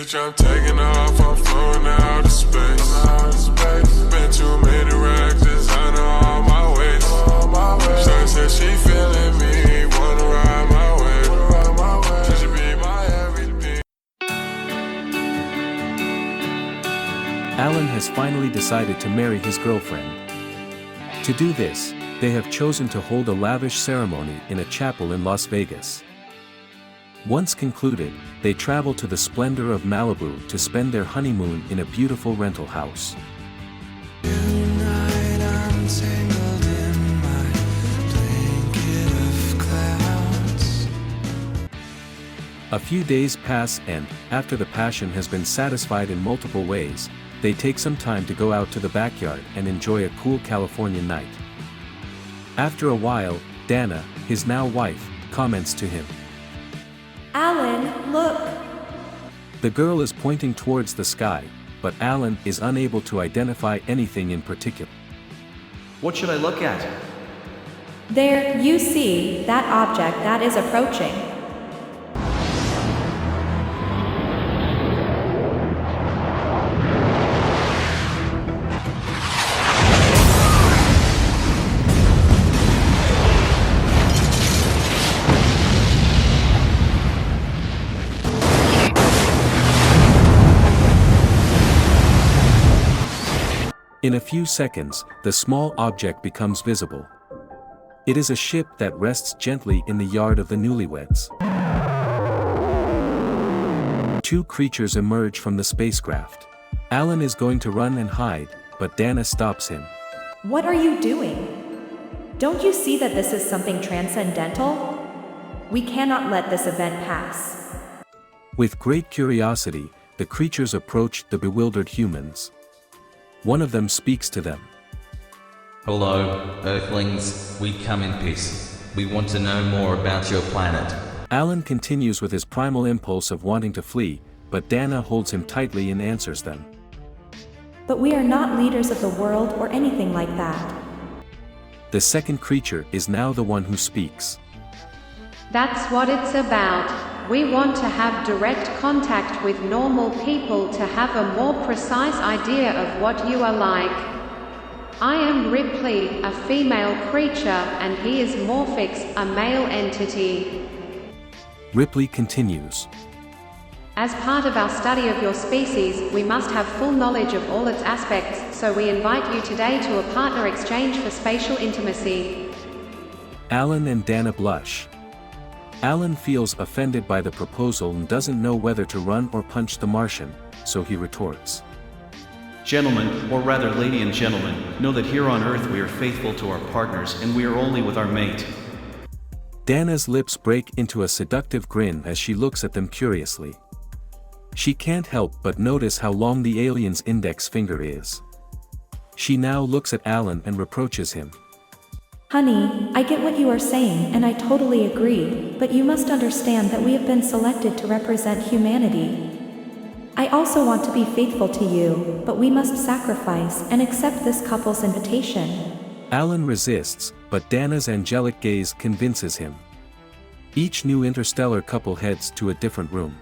Bitch, I'm taking off, I'm floating out of space. Been too many racks, designer all my ways. Shawty said she feeling me, wanna ride my way. She should be my everything. Alan has finally decided to marry his girlfriend. To do this, they have chosen to hold a lavish ceremony in a chapel in Las Vegas. Once concluded, they travel to the splendor of Malibu to spend their honeymoon in a beautiful rental house. Tonight I'm tangled in my blanket of clouds. A few days pass and, after the passion has been satisfied in multiple ways, they take some time to go out to the backyard and enjoy a cool California night. After a while, Dana, his now wife, comments to him. Alan, look! The girl is pointing towards the sky, but Alan is unable to identify anything in particular. What should I look at? There, you see, that object that is approaching. In a few seconds, the small object becomes visible. It is a ship that rests gently in the yard of the newlyweds. Two creatures emerge from the spacecraft. Alan is going to run and hide, but Dana stops him. What are you doing? Don't you see that this is something transcendental? We cannot let this event pass. With great curiosity, the creatures approach the bewildered humans. One of them speaks to them. Hello, Earthlings, we come in peace. We want to know more about your planet. Alan continues with his primal impulse of wanting to flee, but Dana holds him tightly and answers them. But we are not leaders of the world or anything like that. The second creature is now the one who speaks. That's what it's about. We want to have direct contact with normal people to have a more precise idea of what you are like. I am Ripley, a female creature, and he is Morphix, a male entity. Ripley continues. As part of our study of your species, we must have full knowledge of all its aspects, so we invite you today to a partner exchange for spatial intimacy. Alan and Dana blush. Alan feels offended by the proposal and doesn't know whether to run or punch the Martian, so he retorts. Gentlemen, or rather lady and gentlemen, know that here on Earth we are faithful to our partners and we are only with our mate. Dana's lips break into a seductive grin as she looks at them curiously. She can't help but notice how long the alien's index finger is. She now looks at Alan and reproaches him. Honey, I get what you are saying and I totally agree, but you must understand that we have been selected to represent humanity. I also want to be faithful to you, but we must sacrifice and accept this couple's invitation. Alan resists, but Dana's angelic gaze convinces him. Each new interstellar couple heads to a different room.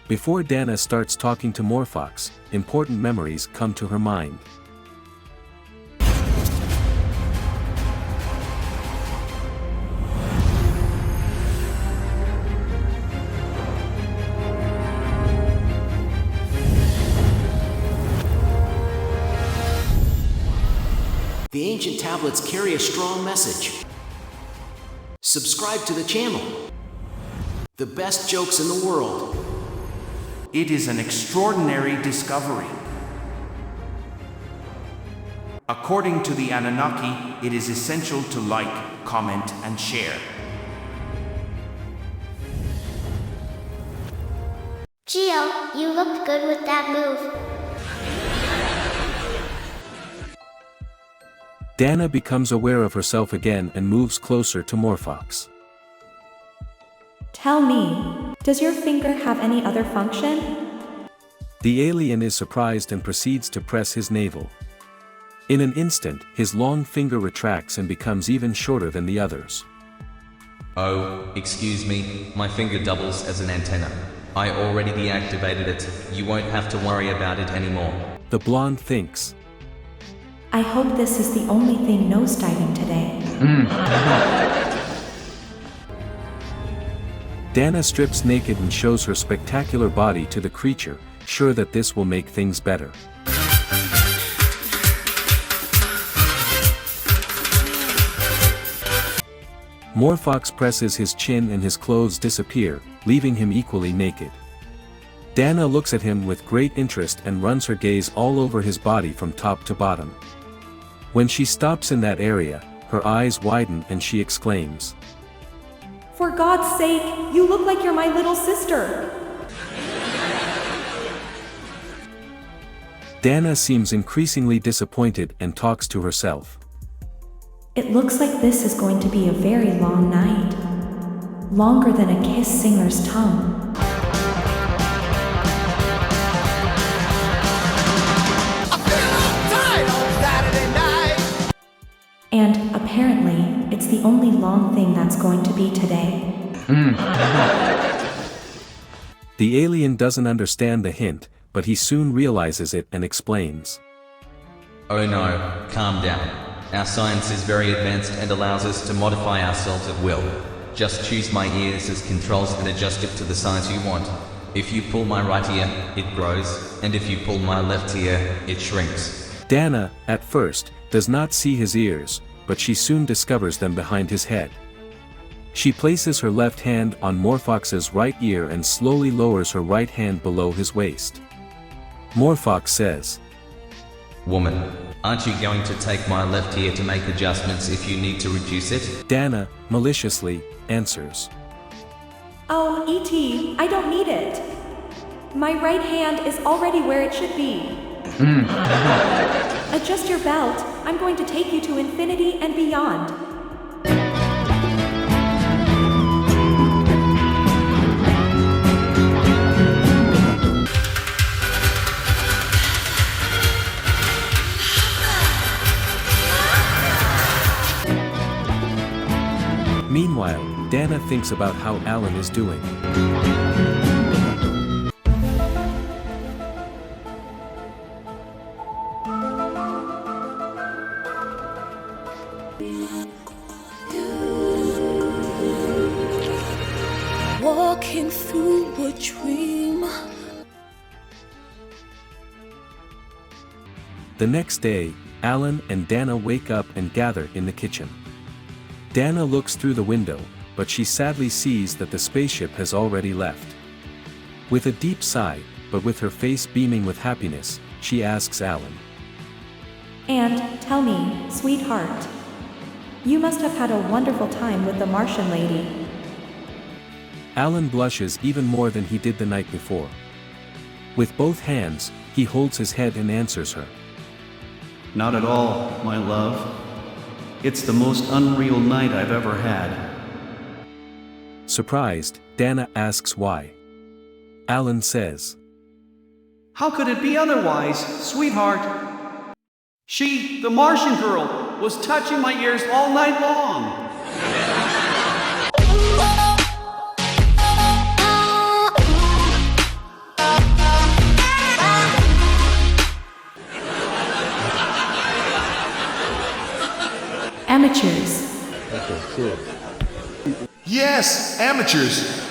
Before Dana starts talking to Morphox, important memories come to her mind. The ancient tablets carry a strong message. Subscribe to the channel. The best jokes in the world. It is an extraordinary discovery. According to the Anunnaki, it is essential to like, comment, and share. Geo, you looked good with that move. Dana becomes aware of herself again and moves closer to Morphox. Tell me, does your finger have any other function? The alien is surprised and proceeds to press his navel. In an instant, his long finger retracts and becomes even shorter than the others. Oh, excuse me, my finger doubles as an antenna. I already deactivated it. You won't have to worry about it anymore. The blonde thinks. I hope this is the only thing nosediving today. Dana strips naked and shows her spectacular body to the creature, sure that this will make things better. Morphox presses his chin and his clothes disappear, leaving him equally naked. Dana looks at him with great interest and runs her gaze all over his body from top to bottom. When she stops in that area, her eyes widen and she exclaims, For God's sake, you look like you're my little sister. Dana seems increasingly disappointed and talks to herself. It looks like this is going to be a very long night. Longer than a kiss singer's tongue. And apparently, it's the only long thing that's going to be today. The alien doesn't understand the hint, but he soon realizes it and explains. Oh no, calm down. Our science is very advanced and allows us to modify ourselves at will. Just choose my ears as controls and adjust it to the size you want. If you pull my right ear, it grows, and if you pull my left ear, it shrinks. Dana, at first, does not see his ears, but she soon discovers them behind his head. She places her left hand on Morphox's right ear and slowly lowers her right hand below his waist. Morphox says, Woman, aren't you going to take my left ear to make adjustments if you need to reduce it? Dana, maliciously, answers. Oh, E.T., I don't need it. My right hand is already where it should be. Adjust your belt, I'm going to take you to infinity and beyond. Meanwhile, Dana thinks about how Alan is doing. Walking through a dream. The next day, Alan and Dana wake up and gather in the kitchen. Dana looks through the window, but she sadly sees that the spaceship has already left. With a deep sigh, but with her face beaming with happiness, she asks Alan. And, tell me, sweetheart. You must have had a wonderful time with the Martian lady. Alan blushes even more than he did the night before. With both hands, he holds his head and answers her. Not at all, my love. It's the most unreal night I've ever had. Surprised, Dana asks why. Alan says, How could it be otherwise, sweetheart? She, the Martian girl, was touching my ears all night long. Amateurs. Yes, amateurs.